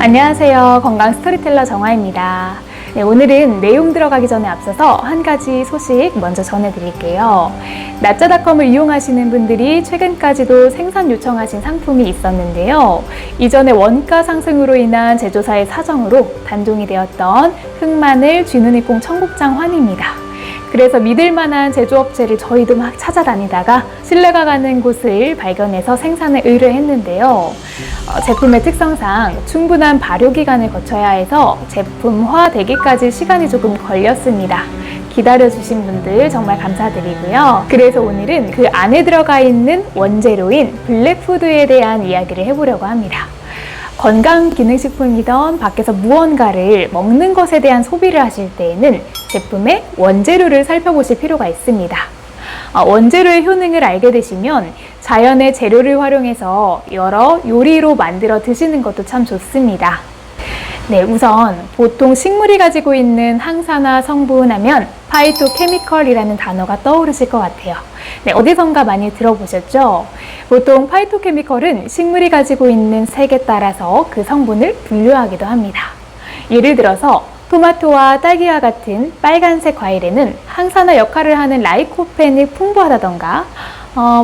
안녕하세요. 건강 스토리텔러 정화입니다. 네, 오늘은 내용 들어가기 전에 앞서서 한 가지 소식 먼저 전해드릴게요. 나짜닷컴을 이용하시는 분들이 최근까지도 생산 요청하신 상품이 있었는데요. 이전에 원가 상승으로 인한 제조사의 사정으로 단종이 되었던 흑마늘 쥐누니콩 청국장 환입니다. 그래서 믿을만한 제조업체를 저희도 막 찾아다니다가 신뢰가 가는 곳을 발견해서 생산을 의뢰했는데요. 제품의 특성상 충분한 발효기간을 거쳐야 해서 제품화되기까지 시간이 조금 걸렸습니다. 기다려주신 분들 정말 감사드리고요. 그래서 오늘은 그 안에 들어가 있는 원재료인 블랙푸드에 대한 이야기를 해보려고 합니다. 건강기능식품이던 밖에서 무언가를 먹는 것에 대한 소비를 하실 때에는 제품의 원재료를 살펴보실 필요가 있습니다. 원재료의 효능을 알게 되시면 자연의 재료를 활용해서 여러 요리로 만들어 드시는 것도 참 좋습니다. 네, 우선 보통 식물이 가지고 있는 항산화 성분 하면 파이토케미컬이라는 단어가 떠오르실 것 같아요. 네, 어디선가 많이 들어보셨죠? 보통 파이토케미컬은 식물이 가지고 있는 색에 따라서 그 성분을 분류하기도 합니다. 예를 들어서 토마토와 딸기와 같은 빨간색 과일에는 항산화 역할을 하는 라이코펜이 풍부하다던가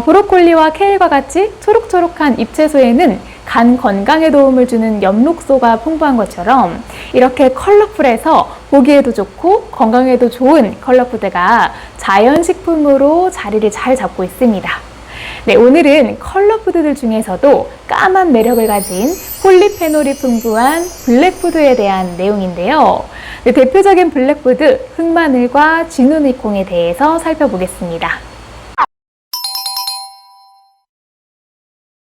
브로콜리와 케일과 같이 초록초록한 잎채소에는 간 건강에 도움을 주는 엽록소가 풍부한 것처럼 이렇게 컬러풀해서 보기에도 좋고 건강에도 좋은 컬러푸드가 자연식품으로 자리를 잘 잡고 있습니다. 네, 오늘은 컬러푸드들 중에서도 까만 매력을 가진 폴리페놀이 풍부한 블랙푸드에 대한 내용인데요. 네, 대표적인 블랙푸드 흑마늘과 쥐누니콩에 대해서 살펴보겠습니다.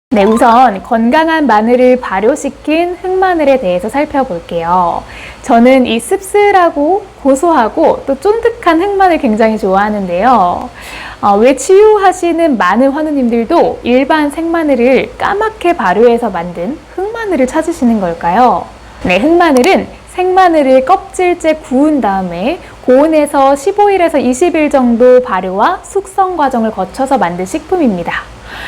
네, 우선 건강한 마늘을 발효시킨 흑마늘에 대해서 살펴볼게요. 저는 이 씁쓸하고 고소하고 또 쫀득한 흑마늘 굉장히 좋아하는데요. 왜 치유하시는 많은 환우님들도 일반 생마늘을 까맣게 발효해서 만든 흑마늘을 찾으시는 걸까요? 네, 흑마늘은 생마늘을 껍질째 구운 다음에 고온에서 15일에서 20일 정도 발효와 숙성 과정을 거쳐서 만든 식품입니다.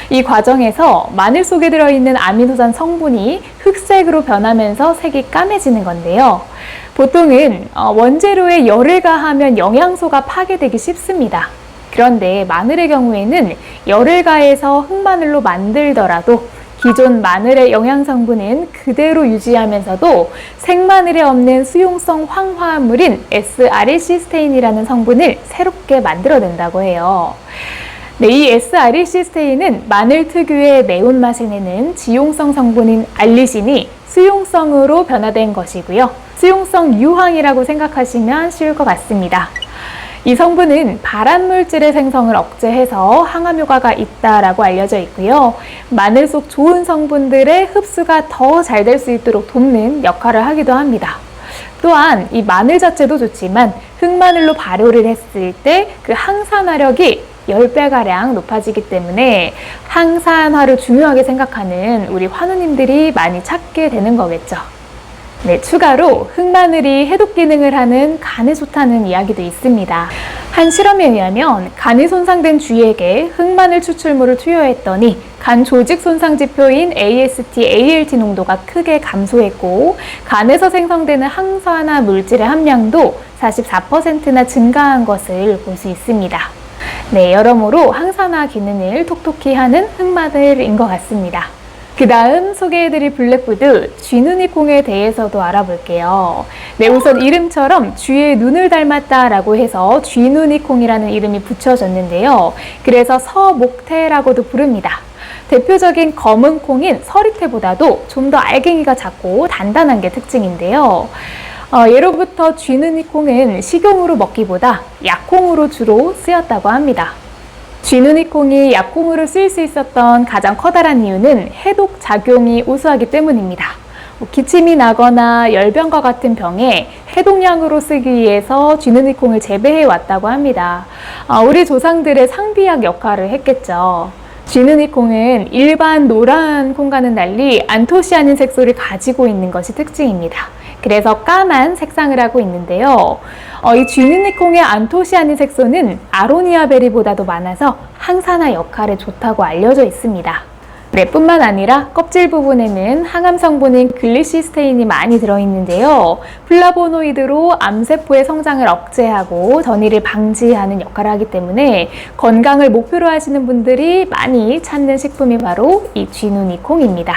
이 과정에서 마늘 속에 들어있는 아미노산 성분이 흑색으로 변하면서 색이 까매지는 건데요. 보통은 원재료에 열을 가하면 영양소가 파괴되기 쉽습니다. 그런데 마늘의 경우에는 열을 가해서 흑마늘로 만들더라도 기존 마늘의 영양 성분은 그대로 유지하면서도 생마늘에 없는 수용성 황화물인 S아릴시스테인이라는 성분을 새롭게 만들어낸다고 해요. 네, 이 S아릴시스테인은 마늘 특유의 매운맛을 내는 지용성 성분인 알리신이 수용성으로 변화된 것이고요. 수용성 유황이라고 생각하시면 쉬울 것 같습니다. 이 성분은 발암물질의 생성을 억제해서 항암 효과가 있다라고 알려져 있고요. 마늘 속 좋은 성분들의 흡수가 더 잘 될 수 있도록 돕는 역할을 하기도 합니다. 또한 이 마늘 자체도 좋지만 흑마늘로 발효를 했을 때 그 항산화력이 10배가량 높아지기 때문에 항산화를 중요하게 생각하는 우리 환우님들이 많이 찾게 되는 거겠죠. 네, 추가로 흑마늘이 해독 기능을 하는 간에 좋다는 이야기도 있습니다. 한 실험에 의하면 간이 손상된 쥐에게 흑마늘 추출물을 투여했더니 간 조직 손상 지표인 AST, ALT 농도가 크게 감소했고 간에서 생성되는 항산화 물질의 함량도 44%나 증가한 것을 볼 수 있습니다. 네, 여러모로 항산화 기능을 톡톡히 하는 흑마늘인 것 같습니다. 그 다음 소개해드릴 블랙푸드 쥐누니콩에 대해서도 알아볼게요. 네, 우선 이름처럼 쥐의 눈을 닮았다라고 해서 쥐누니콩이라는 이름이 붙여졌는데요. 그래서 서목태라고도 부릅니다. 대표적인 검은 콩인 서리태보다도 좀 더 알갱이가 작고 단단한 게 특징인데요. 예로부터 쥐누니콩은 식용으로 먹기보다 약콩으로 주로 쓰였다고 합니다. 쥐누니콩이 약콩으로 쓰일 수 있었던 가장 커다란 이유는 해독 작용이 우수하기 때문입니다. 기침이 나거나 열병과 같은 병에 해독약으로 쓰기 위해서 쥐누니콩을 재배해 왔다고 합니다. 우리 조상들의 상비약 역할을 했겠죠. 쥐누니콩은 일반 노란 콩과는 달리 안토시아닌 색소를 가지고 있는 것이 특징입니다. 그래서 까만 색상을 하고 있는데요. 이 쥐누니콩의 안토시아닌 색소는 아로니아 베리보다도 많아서 항산화 역할에 좋다고 알려져 있습니다. 네, 뿐만 아니라 껍질 부분에는 항암 성분인 글리시스테인이 많이 들어있는데요. 플라보노이드로 암세포의 성장을 억제하고 전이를 방지하는 역할을 하기 때문에 건강을 목표로 하시는 분들이 많이 찾는 식품이 바로 이 쥐누니콩입니다.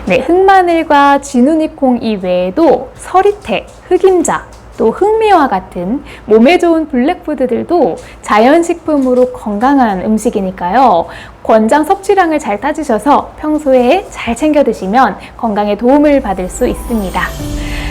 네, 흑마늘과 쥐누니콩 이외에도 서리태, 흑임자, 또 흑미와 같은 몸에 좋은 블랙푸드들도 자연식품으로 건강한 음식이니까요. 권장 섭취량을 잘 따지셔서 평소에 잘 챙겨 드시면 건강에 도움을 받을 수 있습니다.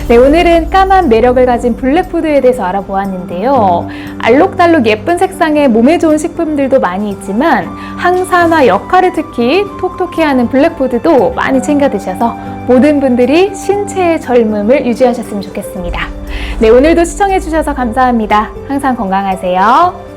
네, 오늘은 까만 매력을 가진 블랙푸드에 대해서 알아보았는데요. 알록달록 예쁜 색상의 몸에 좋은 식품들도 많이 있지만 항산화 역할을 특히 톡톡히 하는 블랙푸드도 많이 챙겨 드셔서 모든 분들이 신체의 젊음을 유지하셨으면 좋겠습니다. 네, 오늘도 시청해 주셔서 감사합니다. 항상 건강하세요.